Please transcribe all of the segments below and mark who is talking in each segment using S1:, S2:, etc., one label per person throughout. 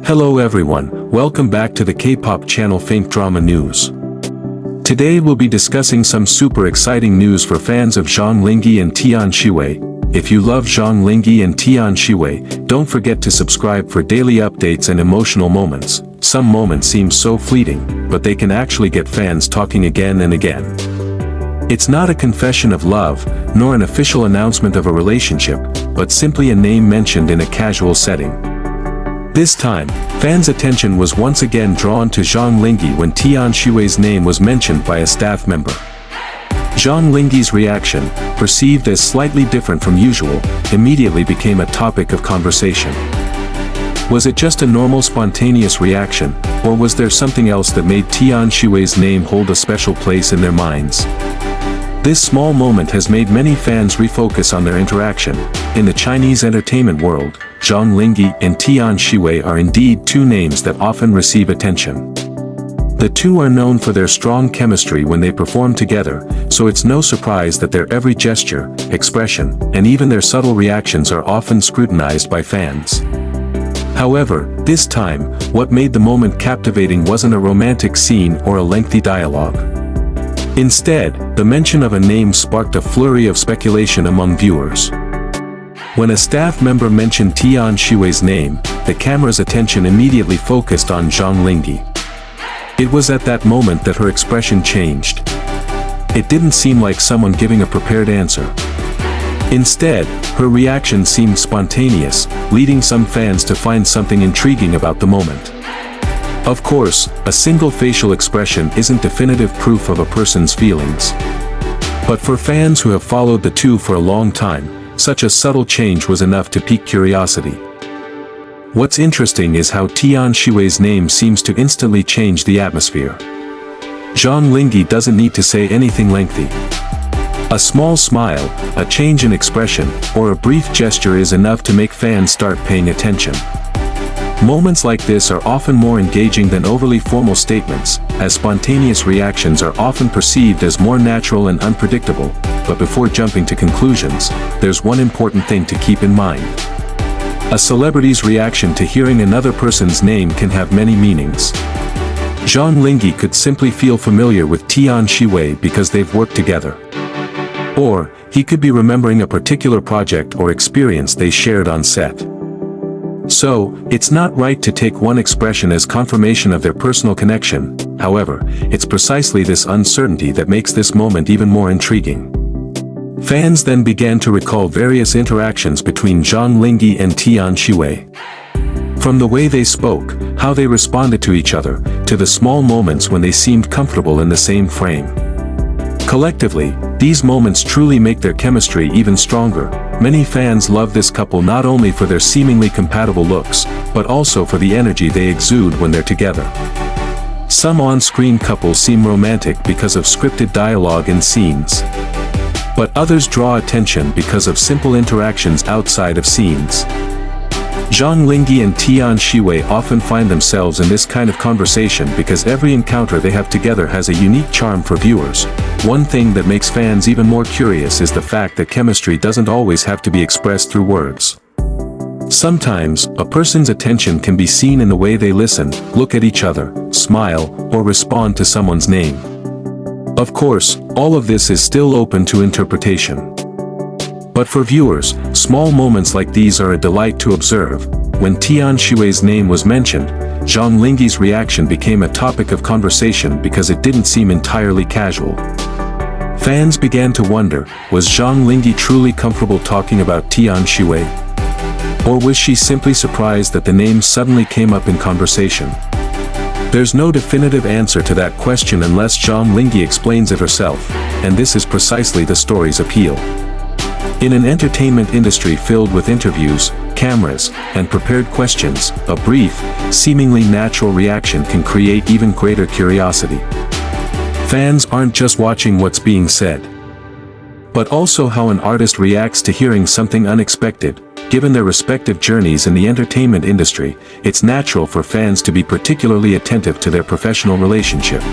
S1: Hello everyone, welcome back to the K-pop channel CDrama News. Today we'll be discussing some super exciting news for fans of Zhang Linghe and Tian Xiwei. If you love Zhang Linghe and Tian Xiwei, don't forget to subscribe for daily updates and emotional moments. Some moments seem so fleeting, but they can actually get fans talking again and again. It's not a confession of love, nor an official announcement of a relationship, but simply a name mentioned in a casual setting. This time, fans' attention was once again drawn to Zhang Linghe when Tian Xiwei's name was mentioned by a staff member. Zhang Linghe's reaction, perceived as slightly different from usual, immediately became a topic of conversation. Was it just a normal spontaneous reaction, or was there something else that made Tian Xiwei's name hold a special place in their minds? This small moment has made many fans refocus on their interaction. In the Chinese entertainment world, Zhang Linghe and Tian Xiwei are indeed two names that often receive attention. The two are known for their strong chemistry when they perform together, so it's no surprise that their every gesture, expression, and even their subtle reactions are often scrutinized by fans. However, this time, what made the moment captivating wasn't a romantic scene or a lengthy dialogue. Instead, the mention of a name sparked a flurry of speculation among viewers. When a staff member mentioned Tian Xiwei's name, the camera's attention immediately focused on Zhang Linghe. It was at that moment that her expression changed. It didn't seem like someone giving a prepared answer. Instead, her reaction seemed spontaneous, leading some fans to find something intriguing about the moment. Of course, a single facial expression isn't definitive proof of a person's feelings. But for fans who have followed the two for a long time, such a subtle change was enough to pique curiosity. What's interesting is how Tian Xiwei's name seems to instantly change the atmosphere. Zhang Linghe doesn't need to say anything lengthy. A small smile, a change in expression, or a brief gesture is enough to make fans start paying attention. Moments like this are often more engaging than overly formal statements, as spontaneous reactions are often perceived as more natural and unpredictable. But before jumping to conclusions, there's one important thing to keep in mind. A celebrity's reaction to hearing another person's name can have many meanings. Zhang Linghe could simply feel familiar with Tian Xiwei because they've worked together. Or, he could be remembering a particular project or experience they shared on set. So, it's not right to take one expression as confirmation of their personal connection. However, it's precisely this uncertainty that makes this moment even more intriguing. Fans then began to recall various interactions between Zhang Linghe and Tian Xiwei. From the way they spoke, how they responded to each other, to the small moments when they seemed comfortable in the same frame. Collectively, these moments truly make their chemistry even stronger. Many fans love this couple not only for their seemingly compatible looks, but also for the energy they exude when they're together. Some on-screen couples seem romantic because of scripted dialogue and scenes. But others draw attention because of simple interactions outside of scenes. Zhang Linghe and Tian Xiwei often find themselves in this kind of conversation because every encounter they have together has a unique charm for viewers. One thing that makes fans even more curious is the fact that chemistry doesn't always have to be expressed through words. Sometimes, a person's attention can be seen in the way they listen, look at each other, smile, or respond to someone's name. Of course, all of this is still open to interpretation. But for viewers, small moments like these are a delight to observe. When Tian Xiwei's name was mentioned, Zhang Linghe's reaction became a topic of conversation because it didn't seem entirely casual. Fans began to wonder, was Zhang Linghe truly comfortable talking about Tian Xiwei? Or was she simply surprised that the name suddenly came up in conversation? There's no definitive answer to that question unless Zhang Linghe explains it herself, and this is precisely the story's appeal. In an entertainment industry filled with interviews, cameras, and prepared questions, a brief, seemingly natural reaction can create even greater curiosity. Fans aren't just watching what's being said, but also how an artist reacts to hearing something unexpected. Given their respective journeys in the entertainment industry, it's natural for fans to be particularly attentive to their professional relationship.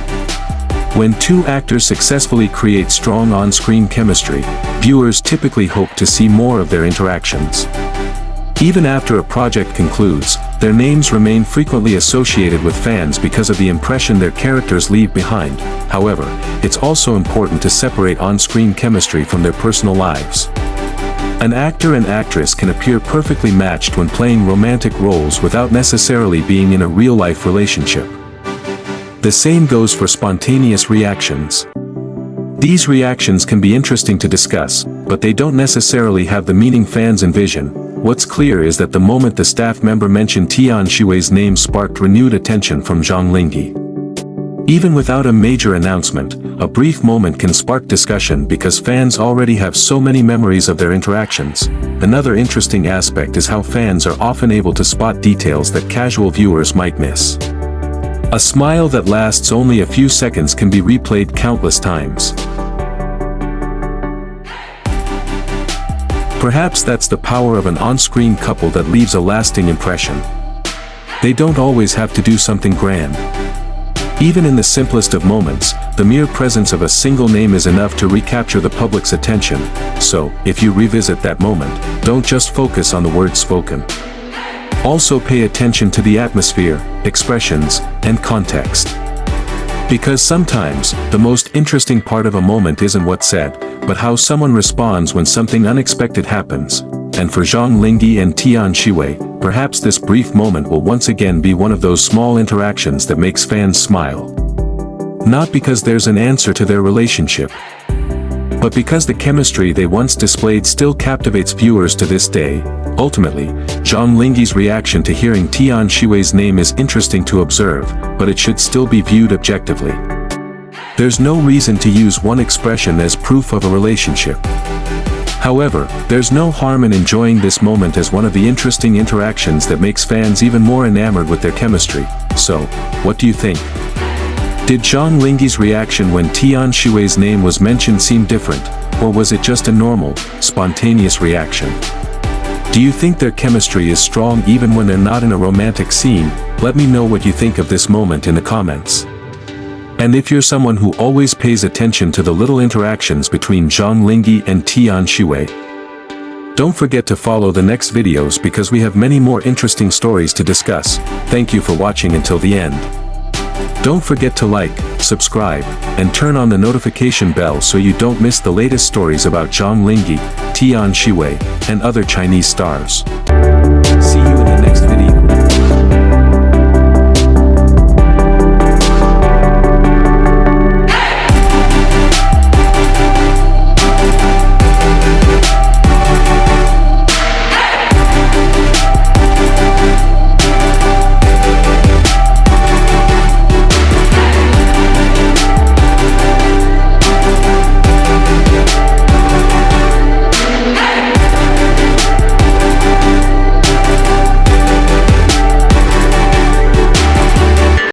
S1: When two actors successfully create strong on-screen chemistry, viewers typically hope to see more of their interactions. Even after a project concludes, their names remain frequently associated with fans because of the impression their characters leave behind. However, it's also important to separate on-screen chemistry from their personal lives. An actor and actress can appear perfectly matched when playing romantic roles without necessarily being in a real-life relationship. The same goes for spontaneous reactions. These reactions can be interesting to discuss, but they don't necessarily have the meaning fans envision. What's clear is that the moment the staff member mentioned Tian Xiwei's name sparked renewed attention from Zhang Linghe. Even without a major announcement, a brief moment can spark discussion because fans already have so many memories of their interactions. Another interesting aspect is how fans are often able to spot details that casual viewers might miss. A smile that lasts only a few seconds can be replayed countless times. Perhaps that's the power of an on-screen couple that leaves a lasting impression. They don't always have to do something grand. Even in the simplest of moments, the mere presence of a single name is enough to recapture the public's attention. So, if you revisit that moment, don't just focus on the words spoken. Also pay attention to the atmosphere, expressions, and context. Because sometimes, the most interesting part of a moment isn't what's said, but how someone responds when something unexpected happens. And for Zhang Linghe and Tian Xiwei, perhaps this brief moment will once again be one of those small interactions that makes fans smile. Not because there's an answer to their relationship, but because the chemistry they once displayed still captivates viewers to this day. Ultimately, Zhang Linghe's reaction to hearing Tian Xiwei's name is interesting to observe, but it should still be viewed objectively. There's no reason to use one expression as proof of a relationship. However, there's no harm in enjoying this moment as one of the interesting interactions that makes fans even more enamored with their chemistry. So, what do you think? Did Zhang Linghe's reaction when Tian Xiwei's name was mentioned seem different, or was it just a normal, spontaneous reaction? Do you think their chemistry is strong even when they're not in a romantic scene? Let me know what you think of this moment in the comments. And if you're someone who always pays attention to the little interactions between Zhang Linghe and Tian Xiwei, don't forget to follow the next videos because we have many more interesting stories to discuss. Thank you for watching until the end. Don't forget to like, subscribe, and turn on the notification bell so you don't miss the latest stories about Zhang Linghe, Tian Xiwei, and other Chinese stars.